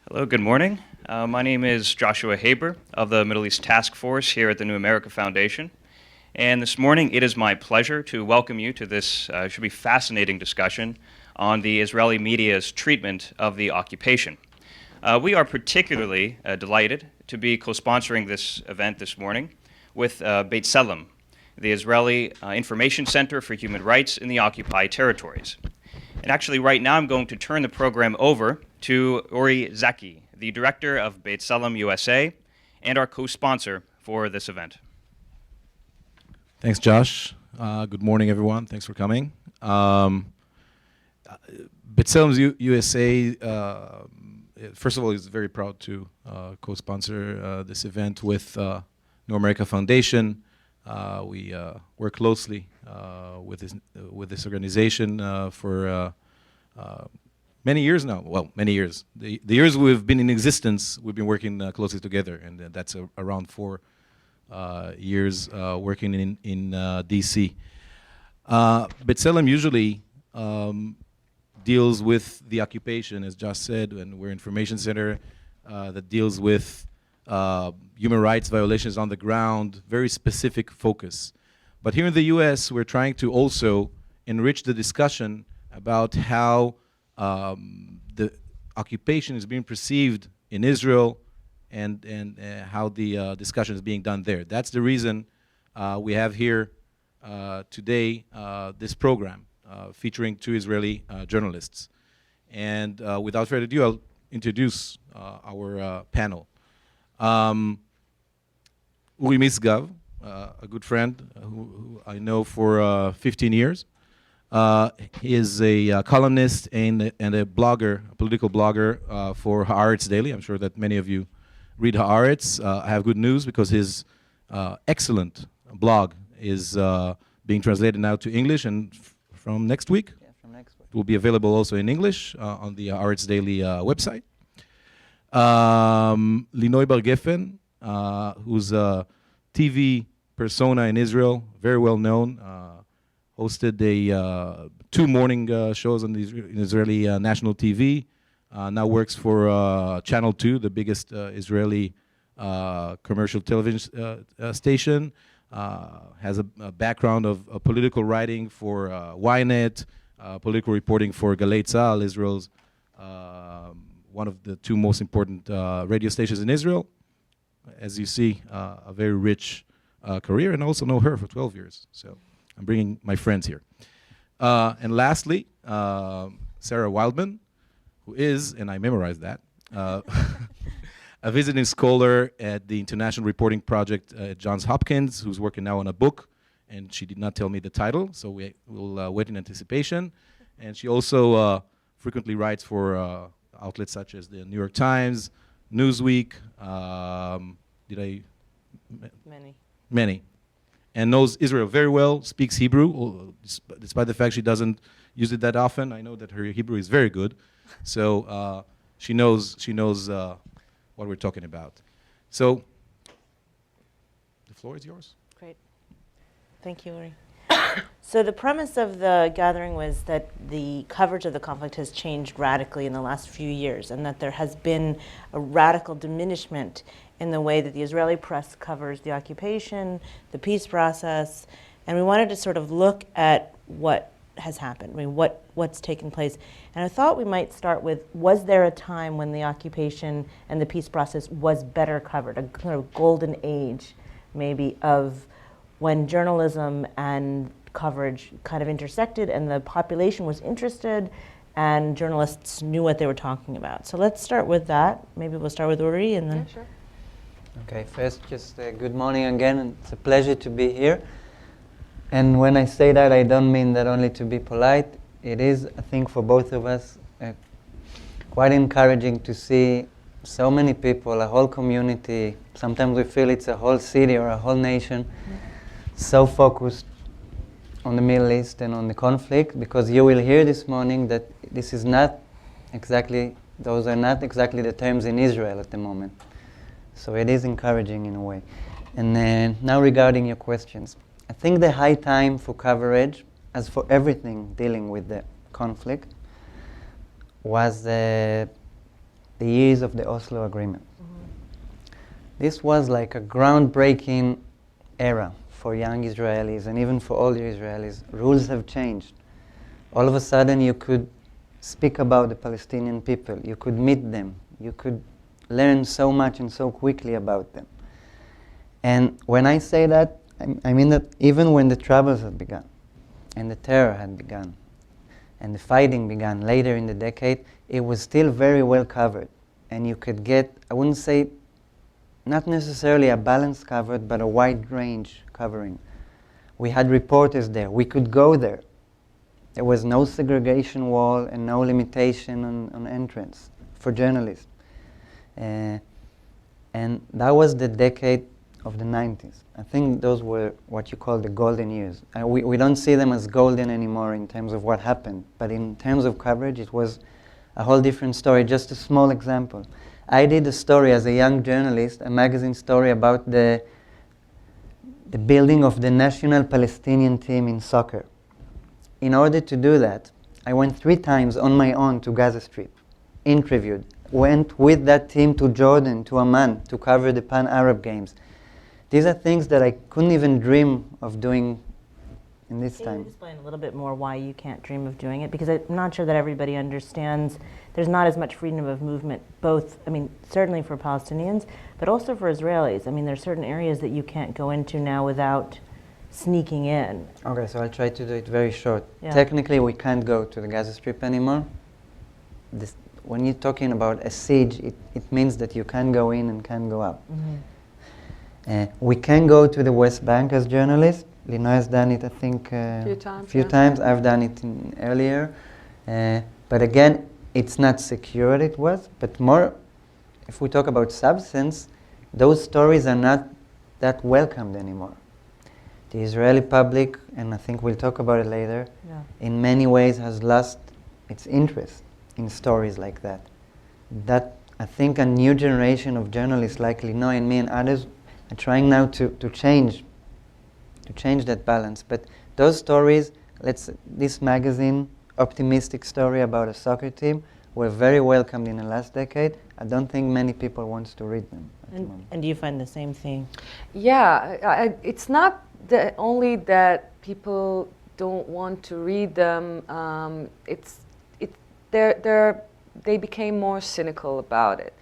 Hello, good morning. My name is Joshua Haber of the Middle East Task Force here at the New America Foundation. And this morning, it is my pleasure to welcome you to this should be fascinating discussion on the Israeli media's treatment of the occupation. We are particularly delighted to be co-sponsoring this event this morning with B'Tselem, the Israeli Information Center for Human Rights in the occupied territories. And actually, right now, I'm going to turn the program over to Uri Zaki, the director of B'Tselem USA and our co-sponsor for this event. Thanks, Josh. Good morning, everyone. Thanks for coming. B'Tselem USA, first of all, is very proud to co-sponsor this event with New America Foundation. We work closely with this organization for many years now. Well, many years. The years we've been in existence, we've been working closely together, and that's around 4 years working in D.C. B'Tselem usually deals with the occupation, as Josh said, and we're an information center that deals with human rights violations on the ground, very specific focus. But here in the U.S., we're trying to also enrich the discussion about how the occupation is being perceived in Israel and how the discussion is being done there. That's the reason we have here today this program featuring 2 Israeli journalists. And without further ado, I'll introduce our panel. Uri Misgav, a good friend who I know for 15 years. He is a columnist and a blogger, a political blogger for Haaretz Daily. I'm sure that many of you read Haaretz. I have good news because his excellent blog is being translated now to English, and from next week, it will be available also in English on the Haaretz Daily website. Linoy Bar Geffen, who's a TV persona in Israel, very well known, hosted 2 morning shows on the Israeli national TV, now works for Channel 2, the biggest Israeli commercial television station, has a background of political writing for Ynet, political reporting for Galei Tzahal, Israel's one of the 2 most important radio stations in Israel. As you see, a very rich career, and I also know her for 12 years. So I'm bringing my friends here. And lastly, Sarah Wildman, who is, and I memorized that, a visiting scholar at the International Reporting Project at Johns Hopkins, who's working now on a book, and she did not tell me the title, so we'll wait in anticipation. And she also frequently writes for outlets such as the New York Times, Newsweek, Many. And knows Israel very well, speaks Hebrew, despite the fact she doesn't use it that often. I know that her Hebrew is very good, so she knows what we're talking about. So the floor is yours. Great. Thank you, Uri. So the premise of the gathering was that the coverage of the conflict has changed radically in the last few years, and that there has been a radical diminishment in the way that the Israeli press covers the occupation, the peace process, and we wanted to sort of look at what has happened, I mean, what's taken place. And I thought we might start with, was there a time when the occupation and the peace process was better covered, a kind of golden age, maybe, of when journalism and coverage kind of intersected and the population was interested and journalists knew what they were talking about. So let's start with that. Maybe we'll start with Uri and then... Yeah, sure. Okay, first just good morning again, and it's a pleasure to be here. And when I say that, I don't mean that only to be polite. It is, I think, for both of us, quite encouraging to see so many people, a whole community, sometimes we feel it's a whole city or a whole nation, so focused on the Middle East and on the conflict, because you will hear this morning that this is not exactly, those are not exactly the terms in Israel at the moment. So it is encouraging in a way. And then now regarding your questions, I think the high time for coverage, as for everything dealing with the conflict, was the years of the Oslo Agreement. This was like a groundbreaking era for young Israelis and even for older Israelis. Rules have changed. All of a sudden you could speak about the Palestinian people, you could meet them, you could learn so much and so quickly about them. And when I say that, I mean that even when the troubles had begun, and the terror had begun, and the fighting began later in the decade, it was still very well covered. And you could get, I wouldn't say, not necessarily a balanced cover, but a wide range covering. We had reporters there. We could go there. There was no segregation wall and no limitation on entrance for journalists. And that was the decade of the 90s. I think those were what you call the golden years. We don't see them as golden anymore in terms of what happened, but in terms of coverage, it was a whole different story. Just a small example. I did a story as a young journalist, a magazine story about the building of the national Palestinian team in soccer. In order to do that, I went 3 times on my own to Gaza Strip, interviewed, went with that team to Jordan, to Amman, to cover the Pan-Arab Games. These are things that I couldn't even dream of doing in this Can you time. explain a little bit more why you can't dream of doing it? Because I'm not sure that everybody understands there's not as much freedom of movement, both, I mean, certainly for Palestinians, but also for Israelis. I mean, there's certain areas that you can't go into now without sneaking in. Okay, so I'll try to do it very short. Yeah. Technically, we can't go to the Gaza Strip anymore. When you're talking about a siege, it means that you can go in and can go out. We can go to the West Bank as journalists. Linoy has done it, I think, Few times, yeah. I've done it earlier. But again, it's not secure, it was. But more, if we talk about substance, those stories are not that welcomed anymore. The Israeli public, and I think we'll talk about it later, Yeah. in many ways has lost its interest in stories like that. That, I think, a new generation of journalists like Linoy and me and others are trying now to change that balance. But those stories, this magazine, optimistic story about a soccer team, were very welcomed in the last decade. I don't think many people want to read them at the moment. And do you find the same thing? Yeah, it's not only that people don't want to read them. They became more cynical about it.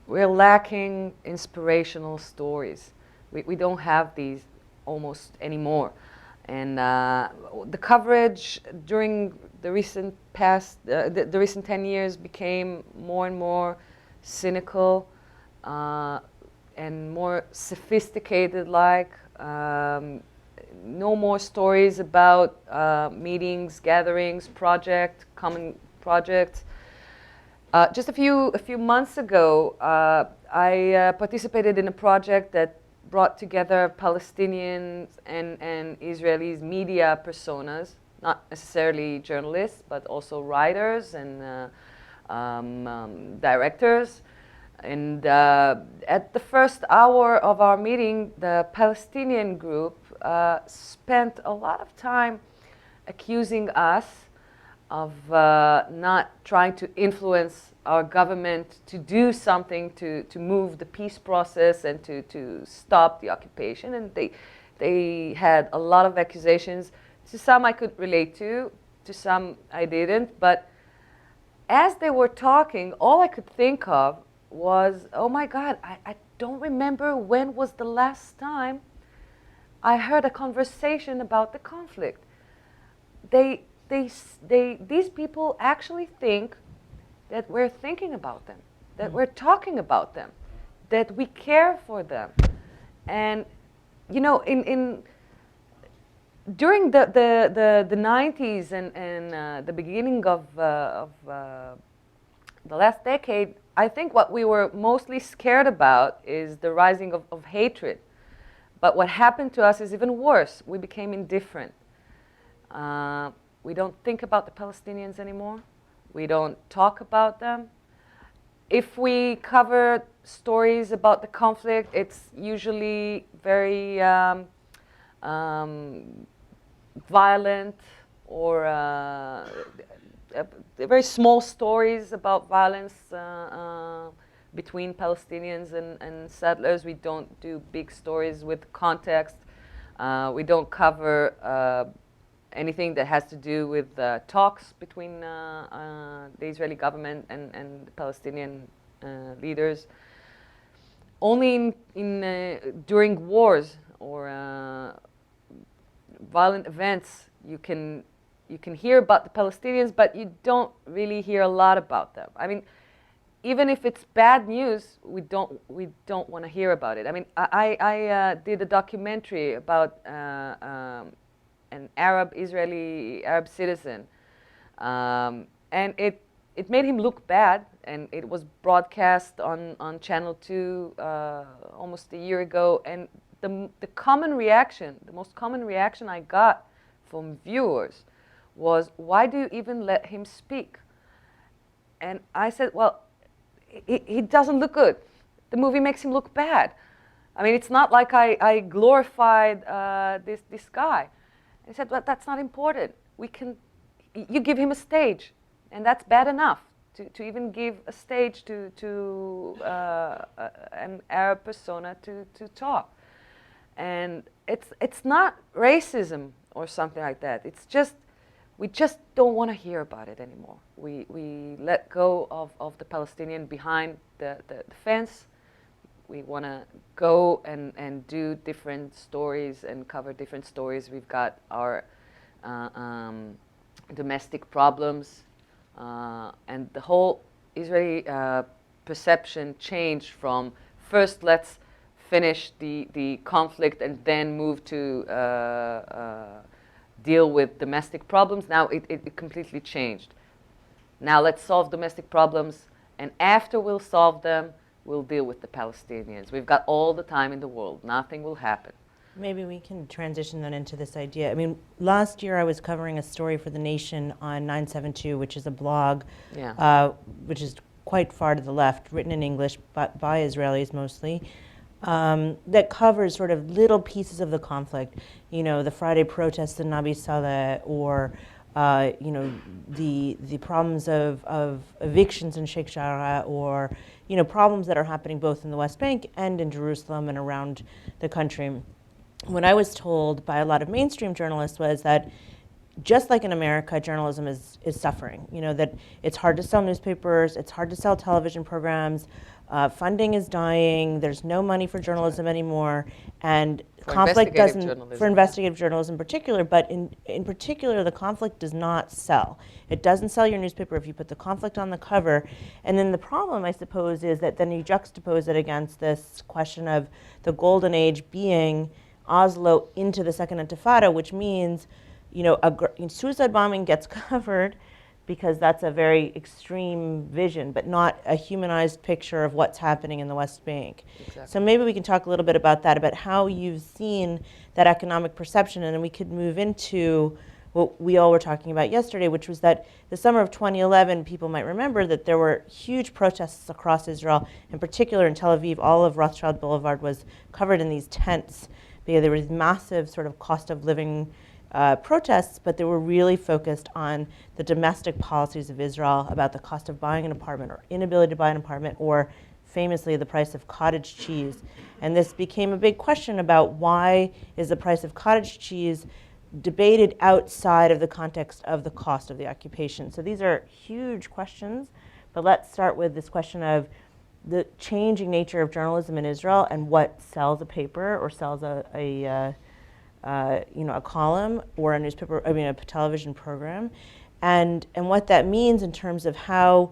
We're lacking inspirational stories. We don't have these almost anymore. And the coverage during the recent past, the recent 10 years became more and more cynical and more sophisticated no more stories about meetings, gatherings, common projects. Just a few months ago, I participated in a project that brought together Palestinians and Israelis media personas, not necessarily journalists, but also writers and directors. And at the first hour of our meeting, the Palestinian group spent a lot of time accusing us of not trying to influence our government to do something to move the peace process and to stop the occupation. And they had a lot of accusations. To some I could relate to some I didn't. But as they were talking, all I could think of was, oh my God, I don't remember when was the last time I heard a conversation about the conflict. These people actually think that we're thinking about them, that we're talking about them, that we care for them. And you know, during the 90s and the beginning of the last decade, I think what we were mostly scared about is the rising of hatred. But what happened to us is even worse. We became indifferent. We don't think about the Palestinians anymore. We don't talk about them. If we cover stories about the conflict, it's usually very violent or very small stories about violence between Palestinians and settlers. We don't do big stories with context. We don't cover anything that has to do with talks between the Israeli government and the Palestinian leaders. Only during wars or violent events you can hear about the Palestinians, but you don't really hear a lot about them. I mean, even if it's bad news, we don't want to hear about it. I mean, I did a documentary about an Israeli Arab citizen, and it made him look bad, and it was broadcast on Channel 2 almost a year ago. And the most common reaction I got from viewers was, "Why do you even let him speak?" And I said, well, he doesn't look good. The movie makes him look bad. I mean, it's not like I glorified this guy. He said, well, that's not important. You give him a stage, and that's bad enough to even give a stage to an Arab persona to talk. And it's not racism or something like that. It's just, we just don't want to hear about it anymore. We let go of the Palestinian behind the fence. We want to go and do different stories and cover different stories. We've got our domestic problems, and the whole Israeli perception changed from first let's finish the conflict and then move to deal with domestic problems. Now it completely changed. Now let's solve domestic problems, and after we'll solve them, we'll deal with the Palestinians. We've got all the time in the world. Nothing will happen. Maybe we can transition then into this idea. I mean, last year I was covering a story for The Nation on 972, which is a blog, which is quite far to the left, written in English, but by Israelis mostly, that covers sort of little pieces of the conflict. You know, the Friday protests in Nabi Saleh, or you know, the problems of evictions in Sheikh Jarrah, or you know, problems that are happening both in the West Bank and in Jerusalem and around the country. What I was told by a lot of mainstream journalists was that just like in America, journalism is suffering. You know, that it's hard to sell newspapers, it's hard to sell television programs, funding is dying, there's no money for journalism anymore, and conflict doesn't, for investigative journalism in particular, but in particular, the conflict does not sell. It doesn't sell your newspaper if you put the conflict on the cover. And then the problem, I suppose, is that then you juxtapose it against this question of the golden age being Oslo into the Second Intifada, which means, you know, suicide bombing gets covered because that's a very extreme vision, but not a humanized picture of what's happening in the West Bank. Exactly. So maybe we can talk a little bit about that, about how you've seen that economic perception, and then we could move into what we all were talking about yesterday, which was that the summer of 2011, people might remember that there were huge protests across Israel, in particular in Tel Aviv. All of Rothschild Boulevard was covered in these tents, because there was massive sort of cost of living protests, but they were really focused on the domestic policies of Israel about the cost of buying an apartment or inability to buy an apartment, or famously the price of cottage cheese. And this became a big question about why is the price of cottage cheese debated outside of the context of the cost of the occupation. So these are huge questions, but let's start with this question of the changing nature of journalism in Israel and what sells a paper or sells a column or a newspaper, a television program, and what that means in terms of how,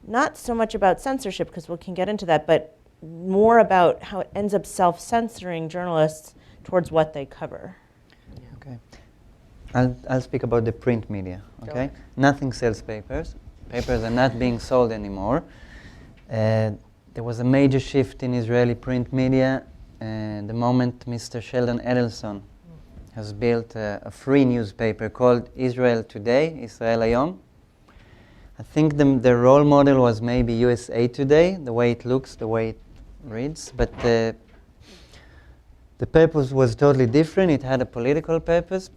not so much about censorship, because we can get into that, but more about how it ends up self-censoring journalists towards what they cover. Okay. I'll speak about the print media, okay? Nothing sells papers. Papers are not being sold anymore. There was a major shift in Israeli print media the moment Mr. Sheldon Adelson has built a free newspaper called Israel Today, Israel Hayom. I think the role model was maybe USA Today, the way it looks, the way it reads, but the purpose was totally different. It had a political purpose.